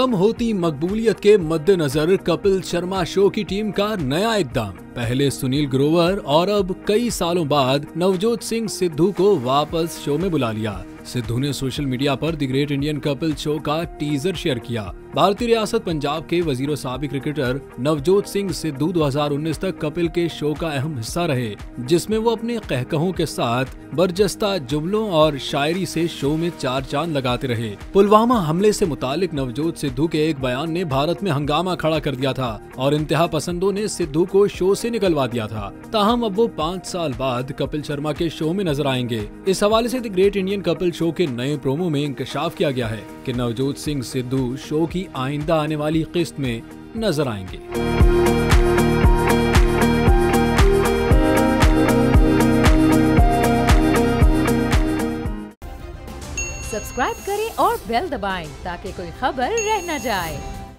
कम होती मकबूलियत के मद्देनजर कपिल शर्मा शो की टीम का नया इकदाम। पहले सुनील ग्रोवर और अब कई सालों बाद नवजोत सिंह सिद्धू को वापस शो में बुला लिया। सिद्धू ने सोशल मीडिया पर the great Indian Kapil show का टीजर शेयर किया। भारतीय रियासत पंजाब के वजीर साबिक क्रिकेटर नवजोत सिंह सिद्धू 2019 तक कपिल के शो का अहम हिस्सा रहे, जिसमें वो अपने कहकहों के साथ बरजस्ता जुमलों और शायरी से शो में चार चांद लगाते रहे। पुलवामा हमले से मुतालिक नवजोत सिद्धू के एक बयान ने भारत में हंगामा खड़ा कर दिया था और इंतहा पसंदों ने सिद्धू को शो से निकलवा दिया था। ताहम अब वो 5 साल बाद कपिल शर्मा के शो में नजर आएंगे। इस हवाले से the great Indian Kapil show के नए प्रोमो में इंकशाफ किया गया है कि नवजोत सिंह सिद्धू शो की आइंदा आने वाली किस्त में नजर आएंगे। सब्सक्राइब करें और बेल दबाएं ताकि कोई खबर रह न जाए।